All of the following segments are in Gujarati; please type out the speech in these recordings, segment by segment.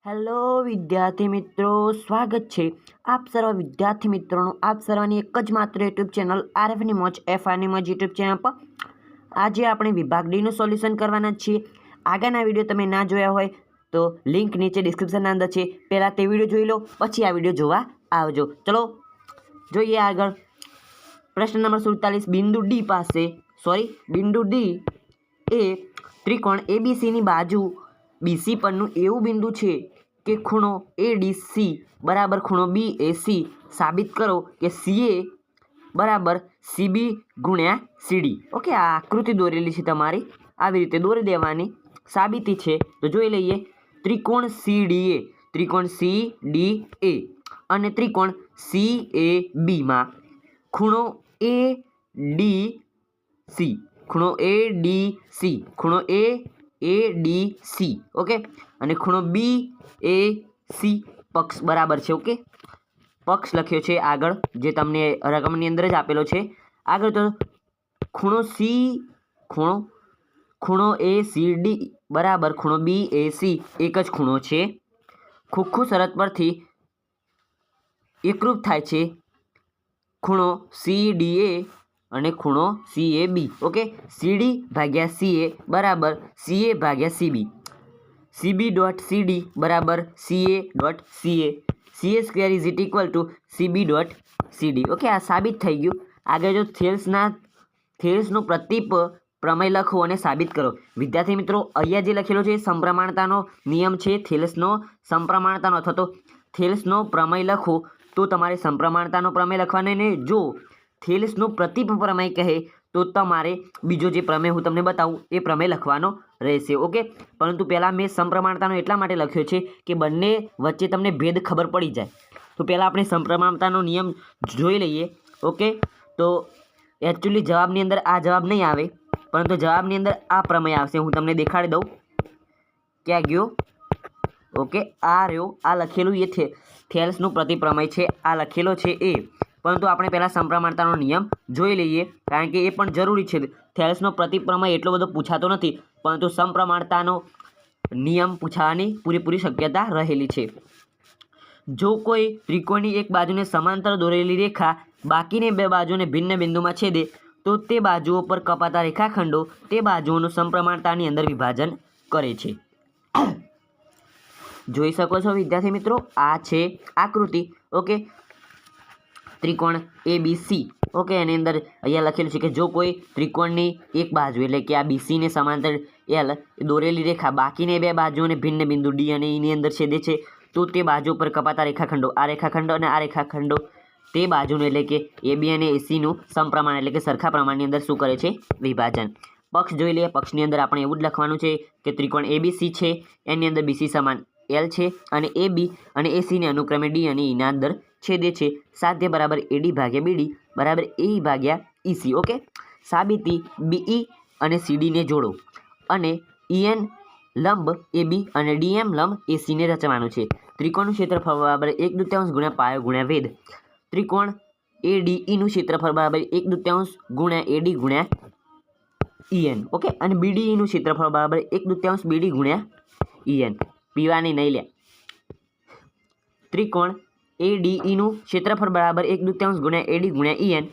હેલો વિદ્યાર્થી મિત્રો, સ્વાગત છે આપ સર્વ વિદ્યાર્થી મિત્રોનું આપ સર્વની એક જ માત્ર યુટ્યુબ ચેનલ આરએફની મોજ એફઆરની મોજ યુટ્યુબ ચેનલ પર આજે આપણે વિભાગ ડીનું સોલ્યુશન કરવાના છીએ। આગળના વિડીયો તમે ના જોયા હોય તો લિંક નીચે ડિસ્ક્રિપ્શનના અંદર છે, પહેલાં તે વિડીયો જોઈ લો પછી આ વિડીયો જોવા આવજો। ચલો જોઈએ આગળ। પ્રશ્ન નંબર 47, બિંદુ ડી એ ત્રિકોણ એબીસીની બાજુ બીસી પરનું એવું બિંદુ છે કે ખૂણો એડીસી બરાબર ખૂણો બીએસી। સાબિત કરો કે સીએ બરાબર સીબી ગુણ્યા સીડી। ઓકે, આ આકૃતિ દોરેલી છે, તમારી આવી રીતે દોરી દેવાની સાબિતી છે। તો જોઈ લઈએ। ત્રિકોણ સીડીએ અને ત્રિકોણ સીએબીમાં ખૂણો એડીસી ઓકે, અને ખૂણો બીએસી પક્ષ બરાબર છે। ઓકે, પક્ષ લખ્યો છે આગળ, જે તમને રકમની અંદર જ આપેલો છે આગળ। તો ખૂણો એસીડી બરાબર ખૂણો બીએસી એક જ ખૂણો છે। ખૂખું શરત પરથી એકરૂપ થાય છે ખૂણો સીડીએ અને ખૂણો સીએબી। ઓકે, સીડી ભાગ્યા સીએ બરાબર સીએ ભાગ્યા સીબી। સીબી ડોટ સીડી બરાબર CA dot CA. CA square is equal to CB dot CD. Okay, આ સાબિત થઈ ગયું। આગળ જો થેલ્સનો પ્રતીપ પ્રમેય લખો અને સાબિત કરો। વિદ્યાર્થી મિત્રો, અહીંયા જે લખેલો છે સમપ્રમાણતાનો નિયમ છે। થેલ્સનો સમપ્રમાણતાનો અથવા તો થેલ્સનો પ્રમેય લખો તો તમારે સમપ્રમાણતાનો પ્રમેય લખવાનો ને જો થેલ્સનો પ્રતીપ પ્રમેય કહે તો તમારે બીજો જે પ્રમેય હું તમને બતાવું એ પ્રમેય લખવાનો રહેશે। ઓકે, પરંતુ પહેલાં મેં સમપ્રમાણતાનો એટલા માટે લખ્યો છે કે બંને વચ્ચે તમને ભેદ ખબર પડી જાય। તો પહેલાં આપણે સમપ્રમાણતાનો નિયમ જોઈ લઈએ। ઓકે, તો એકચ્યુઅલી જવાબની અંદર આ જવાબ નહીં આવે, પરંતુ જવાબની અંદર આ પ્રમેય આવશે। હું તમને દેખાડી દઉં ક્યાં ગયો। ઓકે, આ રહ્યો, આ લખેલું એ થેલ્સનો પ્રતિપ્રમેય છે, આ લખેલો છે એ, પરંતુ આપણે પહેલાં સમપ્રમાણતાનો નિયમ જોઈ લઈએ કારણ કે એ પણ જરૂરી છે। થેલ્સનો પ્રતિપ્રમેય એટલો બધો પૂછાતો નથી, પરંતુ સમપ્રમાણતાનો નિયમ પૂછાવાની પૂરેપૂરી શક્યતા રહેલી છે। જો કોઈ ત્રિકોણની એક બાજુને સમાંતર દોરેલી રેખા બાકીની બે બાજુને ભિન્ન બિંદુમાં છેદે તો તે બાજુઓ પર કપાતા રેખાખંડો તે બાજુઓનું સમપ્રમાણતાની અંદર વિભાજન કરે છે। જોઈ શકો છો વિદ્યાર્થી મિત્રો, આ છે આકૃતિ। ઓકે, ત્રિકોણ એબીસી ઓકે, એની અંદર અહીંયા લખેલું છે કે જો કોઈ ત્રિકોણની એક બાજુ એટલે કે આ બીસીને સમાંતર એલ દોરેલી રેખા બાકીની બે બાજુઓને ભિન્ન બિંદુ ડી અને ઈની અંદર છેદે છે તો તે બાજુ પર કપાતા રેખાખંડો આ રેખાખંડો અને આ રેખાખંડો તે બાજુનું એટલે કે એબી અને એસીનું સમપ્રમાણ એટલે કે સરખા પ્રમાણની અંદર શું કરે છે? વિભાજન। પક્ષ જોઈ લઈએ। પક્ષની અંદર આપણે એવું જ લખવાનું છે કે ત્રિકોણ એબીસી છે, એની અંદર બીસી સમાન એલ છે અને એબી અને એસીને અનુક્રમે ડી અને ઈના અંદર છેદે છે। સાધ્ય બરાબર એડી ભાગ્યા બીડી બરાબર એ ભાગ્યા ઈસી। ઓકે, સાબિતી બીઈ અને સીડીને જોડો અને ઈએન લંબ એબી અને ડીએમ લંબ એસીને રચવાનું છે। ત્રિકોણનું ક્ષેત્રફળ બરાબર 1/2 ગુણ્યા પાયો ગુણ્યા વેધ। ત્રિકોણ એડીઈનું ક્ષેત્રફળ બરાબર 1/2 ગુણ્યા એડી ગુણ્યા ઈએન। ઓકે, અને બીડીઈનું ક્ષેત્રફળ બરાબર 1/2 બીડી ગુણ્યા ઈએન। પીવાની નહીં લે। ત્રિકોણ એડીઈનું ક્ષેત્રફળ બરાબર 1/2 ગુણ્યા એડી ગુણ્યા ઈએન।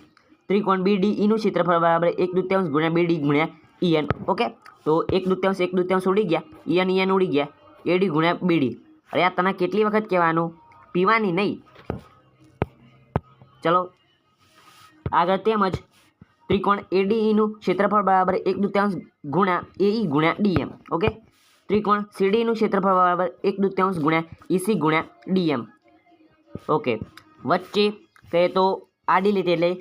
ત્રિકોણ બીડીઈનું ક્ષેત્રફળ બરાબર 1/2 ગુણ્યા બીડી ગુણ્યા ઈએન। ઓકે, તો 1/2 ઉડી ગયા, ઈએન ઉડી ગયા, એડી ગુણ્યા બીડી। અરે આ તને કેટલી વખત કહેવાનું? પીવાની નહીં। ચલો આગળ, તેમજ ત્રિકોણ એડીઈનું ક્ષેત્રફળ બરાબર 1/2 ગુણ્યા એઈ ગુણ્યા ડીએમ। ઓકે, ત્રિકોણ સીડીનું ક્ષેત્રફળ બરાબર 1/2 ગુણ્યા ઈસી ગુણ્યા ડીએમ। ઓકે, વચ્ચે કહે તો આડી લીટી એટલે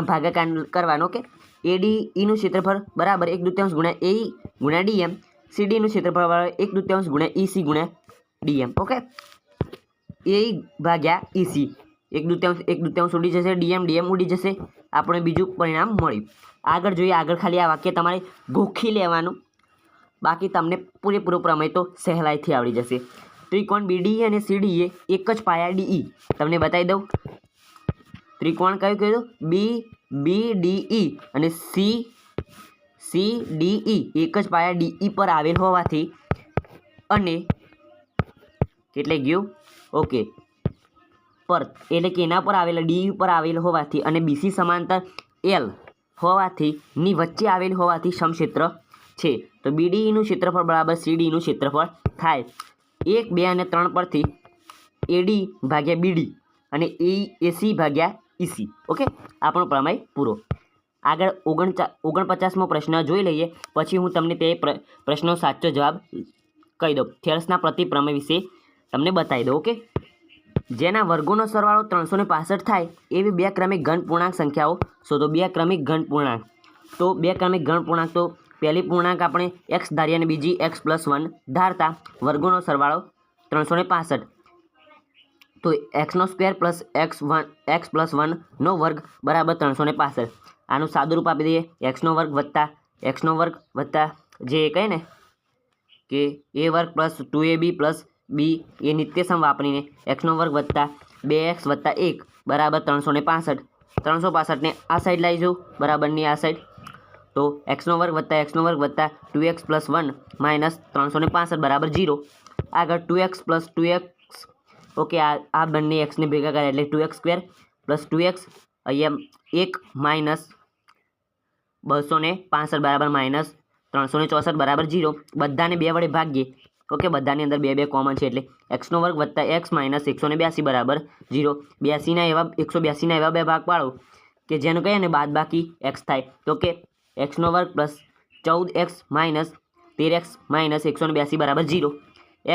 ભાગાકાર કરવાનો। ઓકે, એડીઈનું ક્ષેત્રફળ બરાબર 1/2 ગુણ્યા એઈ ગુણ્યા ડીએમ, સીડીનું ક્ષેત્રફળ બરાબર 1/2 ગુણ્યા ઈસી ગુણ્યા ડીએમ। ઓકે, એઈ ભાગ્યા ઈસી 1/2 ઉડી જશે, ડીએમ ઉડી જશે, આપણે બીજું પરિણામ મળ્યું। આગળ જોઈએ। આગળ ખાલી આ વાક્ય તમારે ગોખી લેવાનું, બાકી તમને પૂરેપૂરો પ્રમેય તો સહેલાઈથી આવડી જશે। ત્રિકોણ બીડીઈ અને સીડીએ એક જ પાયા ડીઈ તમને બતાવી દઉં। ત્રિકોણ કયું કીધું? બીડીઈ અને સીડીઈ એક જ પાયા ડીઈ પર આવેલ હોવાથી અને કેટલે ગયું ઓકે પર એટલે કે એના પર આવેલા ડી ઉપર આવેલ હોવાથી અને બીસી સમાંતર એલ હોવાથી ની વચ્ચે આવેલ હોવાથી સમક્ષેત્ર છે. તો બીડીનું ક્ષેત્રફળ બરાબર સીડીનું ક્ષેત્રફળ થાય. 1, 2 અને 3 પરથી એડી ભાગ્યા બીડી અને એસી ભાગ્યા ઈસી. ઓકે, આપણો પ્રમેય પૂરો. આગળ 49મો પ્રશ્ન જોઈ લઈએ, પછી હું તમને તે પ્રશ્નનો સાચો જવાબ કહી દઉં. થેલ્સના પ્રતિપ્રમેય વિશે તમને બતાવી દઉં. ઓકે, જેના વર્ગોનો સરવાળો 365 થાય એવી બે ક્રમિક ઘન પૂર્ણાંક સંખ્યાઓ શોધો. બે ક્રમિક ઘન પૂર્ણાંક. તો બે ક્રમિક ઘન પૂર્ણાંક તો પહેલી પૂર્ણાંક આપણે એક્સ ધારીએ અને બીજી x+1 ધારતા વર્ગોનો સરવાળો 365. તો x² પ્લસ x+1 નો વર્ગ બરાબર 365. આનું સાદું રૂપ આપી દઈએ. x² વત્તા જે કહે ને કે a વર્ગ પ્લસ 2ab પ્લસ b એ નિત્યસમ વાપરીને x² વત્તા 2x વત્તા 1 બરાબર 365. 365ને આ સાઈડ લાવી જાઉં બરાબરની આ સાઈડ. તો x² વત્તા 2x પ્લસ 1 માઇનસ 365 બરાબર 0. આગળ 2x પ્લસ 2x. ઓકે, આ બંને એક્સને ભેગા કર્યા એટલે 2x² પ્લસ 2x અહીંયા 1 માઇનસ 265 બરાબર માઇનસ 364 બરાબર 0. બધાને 2 વડે ભાગીએ. ઓકે, બધાની અંદર 2 કોમન છે એટલે x² વત્તા x માઇનસ 182 બરાબર 0. 182ના એવા બે ભાગ પાડો કે જેનું કહીએ ને બાદ બાકી x થાય. તો કે x² plus 14x minus 13x minus 182 બરાબર 0.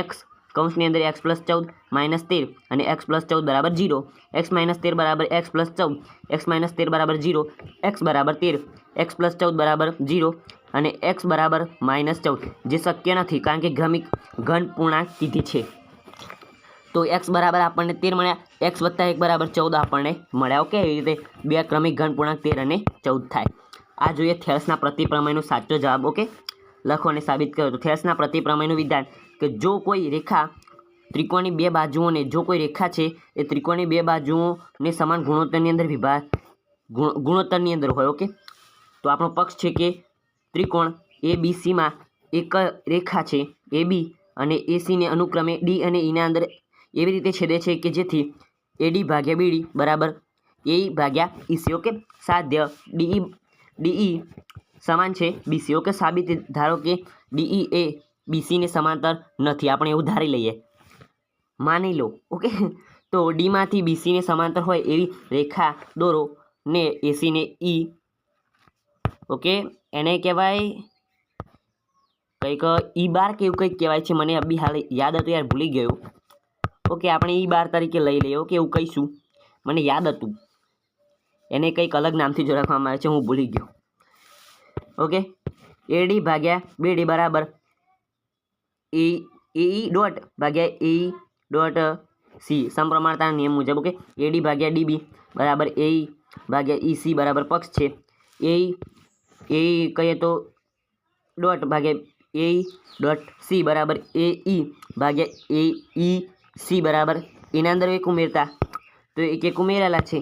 x કૌંસની અંદર x પ્લસ 14 માઇનસ 13 અને x પ્લસ 14 બરાબર 0. x માઇનસ 13 બરાબર x પ્લસ 14. x માઇનસ 13 બરાબર 0. x બરાબર 13. x પ્લસ 14 બરાબર 0 અને x બરાબર માઇનસ 14, જે શક્ય નથી કારણ કે ક્રમિક ઘન પૂર્ણાંક કીધી છે. તો x બરાબર આપણને 13 મળ્યા, x વત્તા 1 બરાબર 14 આપણને મળ્યા. ઓકે, એવી રીતે બે ક્રમિક ઘન પૂર્ણાંક 13 અને 14 થાય. આ જોઈએ થેલ્સના પ્રતિપ્રમેયનો સાચો જવાબ. ઓકે, લખો અને સાબિત કરો. તો થેલ્સના પ્રતિપ્રમેયનું વિધાન કે જો કોઈ રેખા ત્રિકોણની બે બાજુઓને જો કોઈ રેખા છે એ ત્રિકોણની બે બાજુઓને સમાન ગુણોત્તરની અંદર ગુણોત્તરની અંદર હોય. ઓકે, તો આપણો પક્ષ છે કે ત્રિકોણ ABCમાં એક રેખા છે AB અને ACને અનુક્રમે D અને Eના અંદર એવી રીતે છેદે છે કે જેથી AD ભાગ્યા BD બરાબર AE ભાગ્યા EC. ઓકે, સાધ્ય DE સમાન છે BC. ઓકે, સાબિત ધારો કે DE એ BCને સમાંતર નથી. આપણે એવું ધારી લઈએ, માની લો. ઓકે, તો ડીમાંથી BCને સમાંતર હોય એવી રેખા દોરો ને AC ને E. ઓકે, એને કહેવાય કંઈક E12 કે એવું કંઈક કહેવાય છે. મને અભી હાલ યાદ હતું યાર, ભૂલી ગયો. ઓકે, આપણે E12 તરીકે લઈ લઈએ. ઓકે, એવું કહીશું, મને યાદ હતું. એને કંઈક અલગ નામથી જો રાખવામાં આવે છે, હું ભૂલી ગયો. ઓકે, AD ભાગ્યા BD બરાબર AE ડોટ ભાગ્યા AE ડોટ C સમપ્રમાણતાના નિયમ મુજબ. ઓકે, AD ભાગ્યા DB બરાબર AE ભાગ્યા EC બરાબર પક્ષ છે. AE કહીએ તો ડોટ ભાગ્યા AE ડોટ C બરાબર AE ભાગ્યા AEC બરાબર એના અંદર એક ઉમેરતા તો એક ઉમેરેલા છે.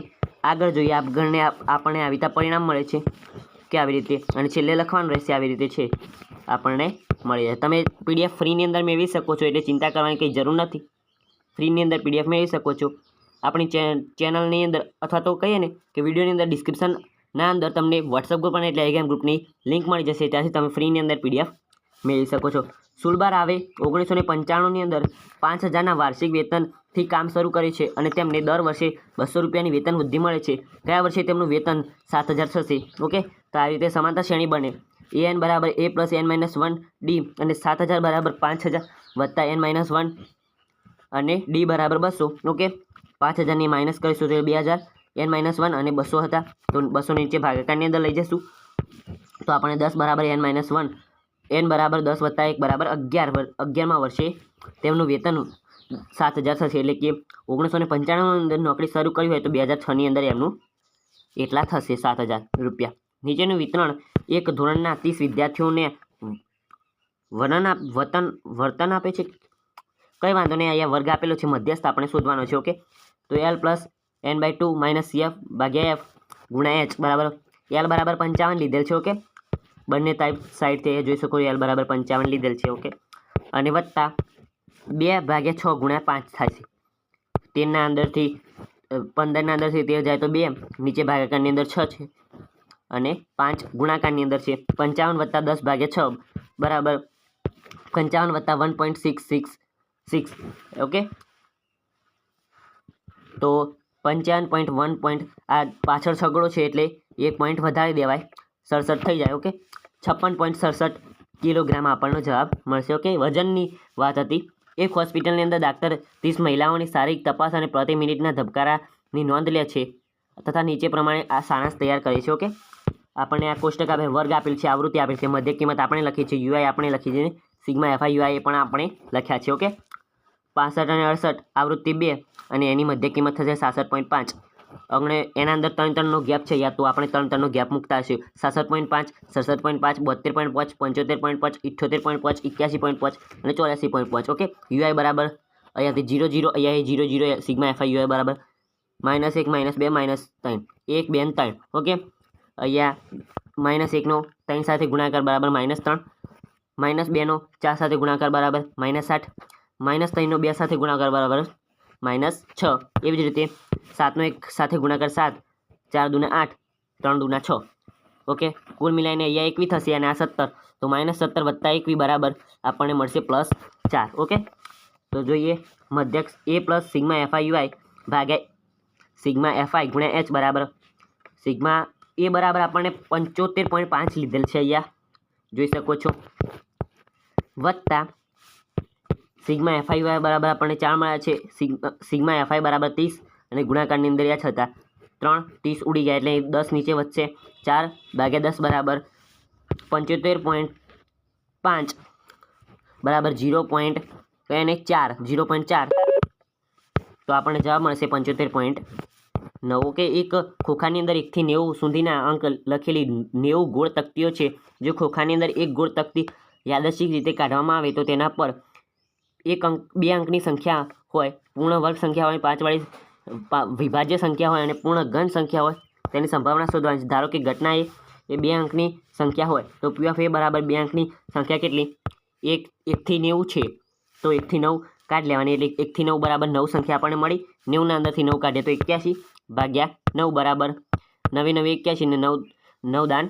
આગળ જોઈએ, આપણને આપણને આવી રીતે પરિણામ મળે છે કે આવી રીતે, અને છેલ્લે લખવાનું રહેશે આવી રીતે છે આપણને મળી જાય. તમે PDF ફ્રીની અંદર મેળવી શકો છો એટલે ચિંતા કરવાની કંઈ જરૂર નથી. ફ્રીની અંદર PDF મેળવી શકો છો આપણી ચેનલની અંદર, અથવા તો કહીએ ને કે વિડીયોની અંદર ડિસ્ક્રિપ્શનના અંદર તમને વોટ્સઅપ ગ્રુપ અને ટેલિગ્રામ ગ્રુપની લિંક મળી જશે. ત્યાંથી તમે ફ્રીની અંદર PDF મેળવી શકો છો. સુલબાર આવે 1995ની અંદર 5000ના વાર્ષિક વેતનથી કામ શરૂ કરે છે અને તેમને દર વર્ષે 200 રૂપિયાની વેતન વૃદ્ધિ મળે છે. ગયા વર્ષે તેમનું વેતન 7000 થશે. ઓકે, તો આ રીતે સમાંતર શ્રેણી બને. AN બરાબર A પ્લસ N-1 D અને 7000 બરાબર 5000 વત્તા N-1 અને D બરાબર 200. ઓકે, 5000ની માઇનસ કરીશું તો 2000, N-1 અને 200 હતા તો 200 નીચે ભાગાકારની અંદર લઈ જઈશું તો આપણે 10 બરાબર N-1, N બરાબર 10 વત્તા 1 બરાબર 11મા વર્ષે તેમનું વેતન 7000 થશે. એટલે કે 1995ની અંદર નોકરી શરૂ કરી હોય તો 2006ની અંદર એમનું એટલા થશે 7000 રૂપિયા. નીચેનું વિતરણ એક ધોરણના 30 વિદ્યાર્થીઓને વર્તન આપે છે. કંઈ વાંધો નહીં, અહીંયા વર્ગ આપેલો છે, મધ્યસ્થ આપણે શોધવાનો છે. ઓકે, તો L plus N/2 minus CF ભાગ્યા F ગુણ્યા H બરાબર L બરાબર 55 લીધેલ છે. ઓકે, બંને સાઈડથી જોઈ શકો L બરાબર 55 લીધેલ છે. ઓકે, અને વત્તા 2/6 ગુણ્યા 5 થાય છે. 13 અંદરથી 15 અંદરથી 13 જાય તો 2, નીચે ભાગાકારની અંદર 6 છે અને 5 ગુણાકારની અંદર છે. 55 + 10/6 બરાબર 55 + 1.666. ઓકે, તો 55.1 આ પાછળ છગડો છે એટલે 1 પોઈન્ટ વધારી દેવાય, 67 થઈ જાય. ઓકે, 56.67 કિલોગ્રામ આપણનો જવાબ મળશે. ઓકે, વજનની વાત હતી. એક હોસ્પિટલની અંદર દાક્તર 30 મહિલાઓની શારીરિક તપાસ અને પ્રતિ મિનિટના ધબકારાની નોંધ લે છે તથા નીચે પ્રમાણે આ સારાંશ તૈયાર કરે છે. ઓકે, આપણને આ કોષ્ટક આપે, વર્ગ આપેલ છે, આવૃત્તિ આપેલ છે, મધ્ય કિંમત આપણે લખી છે, યુઆઈ આપણે લખી છે, સિગ્મા એફઆઈ યુઆઈ પણ આપણે લખ્યા છે. ઓકે, 65 અને 68 આવૃત્તિ 2 અને એની મધ્ય કિંમત થશે 66.5. અને એના અંદર 3-3નો ગેપ છે, યા તો આપણે 3-3નો ગેપ મૂકતા હશે. 66.5, 67.5, 72.5, 75.5, 78.5, 81.5 અને 84.5. ઓકે, યુઆઈ બરાબર અહીંયાથી 0 0, અહીંયા 0 0, સિગ્મા એફઆઈ યુઆઈ બરાબર -1 -2 -3 1 2 3. ઓકે, અહીંયા -1નો 3 સાથે ગુણાકાર બરાબર -3, -2નો 4 સાથે ગુણાકાર બરાબર -8, -3નો 2 સાથે ગુણાકાર બરાબર -6. એવી જ રીતે 7નો 1 સાથે ગુણાકાર 7, 4 દૂના 8, 3 દૂના 6. ઓકે, કુલ મિલાઈને અહીંયા 21 થશે અને આ 17, તો -17 + 21 બરાબર આપણને મળશે +4. ઓકે, તો જોઈએ મધ્યક એ પ્લસ સિગ્મા એફઆઈ યુઆઈ ભાગ્યા સિગ્મા એફઆઈ ગુણ્યા h બરાબર સિગ્મા એ બરાબર આપણને 75.5 લીધેલ છે, અહીંયા જોઈ શકો છો, વત્તા સિગ્મા એફઆઈ યુઆઈ બરાબર આપણને 4 મળ્યા છે, સિગ્મા એફઆઈ બરાબર 30 અને ગુણાકારની અંદર h હતા 3, 30 ઉડી ગયા એટલે 10 નીચે વધશે. 4/10 બરાબર 75.5 બરાબર 0.4, તો આપણને જવાબ મળશે 75.9. ઓકે, એક ખોખાની અંદર 1 થી 90 સુધીના અંક લખેલી 90 ગોળ તકતીઓ છે. જો ખોખાની અંદર એક ગોળ તકતી યાદચ્છિક રીતે કાઢવામાં આવે તો તેના પર 2 અંકની સંખ્યા હોય, પૂર્ણ વર્ગ સંખ્યા હોય, 5 વાળી વિભાજ્ય સંખ્યા હોય અને પૂર્ણ ઘન સંખ્યા હોય, તેની સંભાવના શોધવાની. ધારો કે ઘટના એ 2 અંકની સંખ્યા હોય તો P ઓફ A બરાબર 2 અંકની સંખ્યા કેટલી? 1 થી 90 છે, તો 1 થી 9 કાઢી લેવાની, એટલે 1 થી 9 બરાબર 9 સંખ્યા આપણને મળી. 90ના અંદરથી 9 કાઢીએ તો 81 ભાગ્યા 9 બરાબર 9 9 81 ને 9 દાન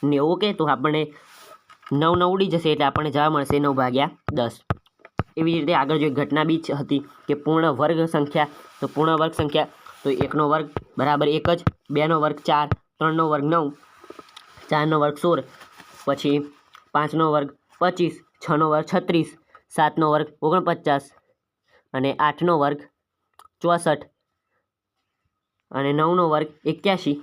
90. ઓકે, તો આપણને 9 ઉડી જશે એટલે આપણને જવાબ મળશે 9/10. એવી રીતે આગળ જો ઘટના બી હતી કે પૂર્ણ વર્ગ સંખ્યા, તો પૂર્ણ વર્ગ સંખ્યા તો 1નો વર્ગ બરાબર 1 જ, 2નો વર્ગ 4, 3નો વર્ગ 9, 4નો વર્ગ 16, પછી 5નો વર્ગ 25, 6નો વર્ગ 36, 7નો વર્ગ 49 અને 8નો વર્ગ 64 અને 9નો વર્ગ 81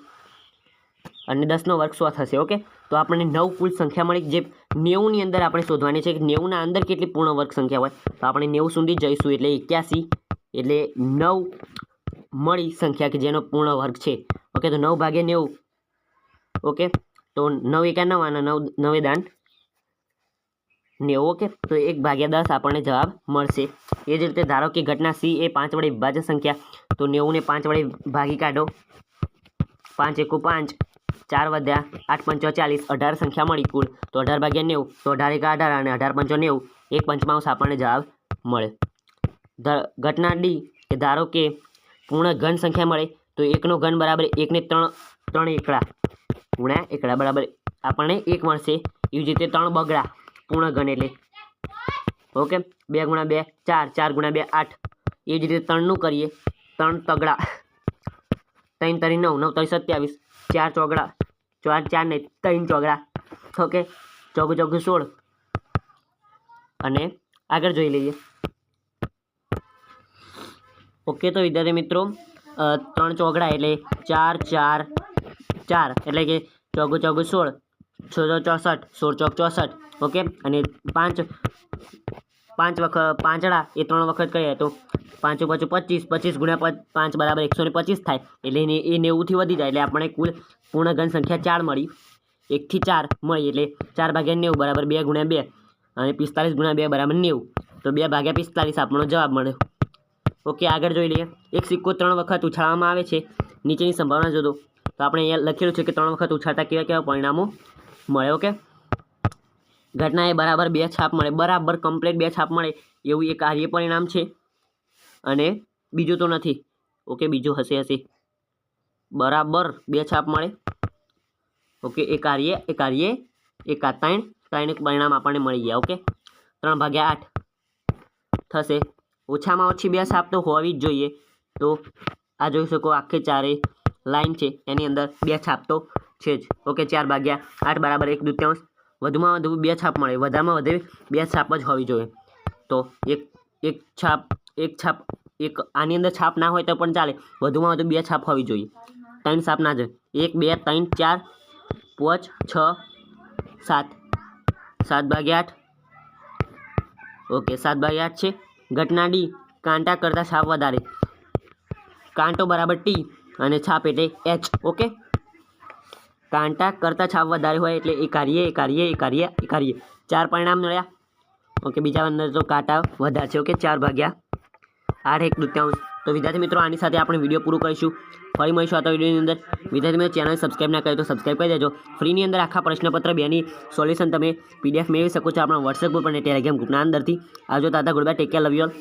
અને 10નો વર્ગ 100 થશે. ઓકે, તો આપણને 9 કુલ સંખ્યા મળી, જે 90ની અંદર આપણે શોધવાની છે કે 90ના અંદર કેટલી પૂર્ણ વર્ગ સંખ્યા હોય, તો આપણે 90 સુધી જઈશું એટલે 81, એટલે 9 મળી સંખ્યા કે જેનો પૂર્ણ વર્ગ છે. ઓકે, તો 9/90. ઓકે, તો 9 એકા 9 અને 9 દાન 90. ઓકે, તો 1/10 આપણને જવાબ મળશે. એ જ રીતે ધારો કે ઘટના C એ 5 વડે વિભાજ્ય સંખ્યા, તો 90 ને 5 વડે ભાગી કાઢો, 5 એકુ 5, 4 વધ્યા 8 પંચા 40, 18 સંખ્યા મળી કુલ, તો 18/90, તો 18 એકા 18 અને 18 પંચા 90, 1/55 આપણને જવાબ મળે. ઘટના D કે ધારો કે પૂર્ણ ઘન સંખ્યા મળે, તો 1નો ઘન બરાબર 1 ને 3 એકડા ગુણ્યા એકડા બરાબર આપણને 1 મળશે. એવી જ રીતે 3 બગડા પૂર્ણ ઘન એટલે ઓકે, 2 × 2 4, 4 × 2 8. એ જ રીતે 3નું કરીએ, 3 તગડા, 3 તરી 9, 9 તરી 27, 4 ચોગડા, 4 ને 3 ચોગડા. ઓકે, ચોગું 16 અને આગળ જોઈ લઈએ. ઓકે, તો વિદ્યાર્થી મિત્રો 3 ચોગડા એટલે 4 4 4 એટલે કે ચોગું 16, 6 64, 16 64. ઓકે, અને 5 વખત પાંચડા એ 3 વખત કહીએ તો 5 × 25, 25 × 5 બરાબર 125 થાય, એટલે એ 90થી વધી જાય એટલે આપણે કુલ પૂર્ણ ઘન સંખ્યા 4 મળી. 1 થી 4 મળી એટલે 4/90 બરાબર 2 × 2 અને 45 × 2 બરાબર 90, તો 2/45 આપણો જવાબ મળે. ઓકે, આગળ જોઈ લઈએ. એક સિક્કો 3 વખત ઉછાળવામાં આવે છે, નીચેની સંભાવના શોધો. તો આપણે અહીંયા લખેલું છે કે 3 વખત ઉછાળતા કેવા કેવા પરિણામો મળે. ઓકે, ઘટનાએ બરાબર 2 છાપ મળે, બરાબર કમ્પ્લીટ 2 છાપ મળે એવું એ કાર્ય પરિણામ છે. અને બીજું તો નથી. ઓકે, બીજું હશે બરાબર 2 છાપ મળે. ઓકે, એ કાર્ય એક આ 3 પરિણામ આપણને મળી ગયા. ઓકે, 3/8 થશે. ઓછામાં ઓછી 2 છાપ તો હોવી જ જોઈએ. તો આ જોઈ શકો આખે ચારે લાઈન છે એની અંદર 2 છાપ તો છે જ. ઓકે, 4/8 બરાબર 1/2. વધુમાં વધુ 2 છાપ મળે, વધારેમાં વધુ 2 છાપ જ હોવી જોઈએ. તો એક છાપ આની અંદર છાપ ના હોય તો પણ ચાલે, વધુમાં વધુ 2 છાપ હોવી જોઈએ. 3 છાપ ના જોઈએ. 1 2 3 4 5 6 7 7/8. ઓકે, 7/8 છે. ઘટના ડી, કાંટા કરતાં છાપ વધારે. કાંટો બરાબર ટી અને છાપ એટલે એચ. ઓકે, કાંટા કરતાં છાપ વધારે હોય એટલે એ કાર્ય 4 પરિણામ મળ્યા. ઓકે, બીજા અંદર તો કાંટા વધારે છે. ઓકે, 4/8 1/2. તો વિદ્યાર્થી મિત્રો, આની સાથે આપણે વિડીયો પૂરું કરીશું. ફરી મળીશું આવતા વિડીયોની અંદર. વિદ્યાર્થી મિત્રો, ચેનલ સબસ્ક્રાઈબ ના કરી તો સબસ્ક્રાઈબ કરી દેજો. ફ્રીની અંદર આખા પ્રશ્નપત્ર 2ની સોલ્યુશન તમે PDF મેળવી શકો છો આપણા વોટ્સએપ ગ્રુપ અને ટેલિગ્રામ ગ્રુપના અંદરથી. આવજો. તાતા goodbye, take care, love you all.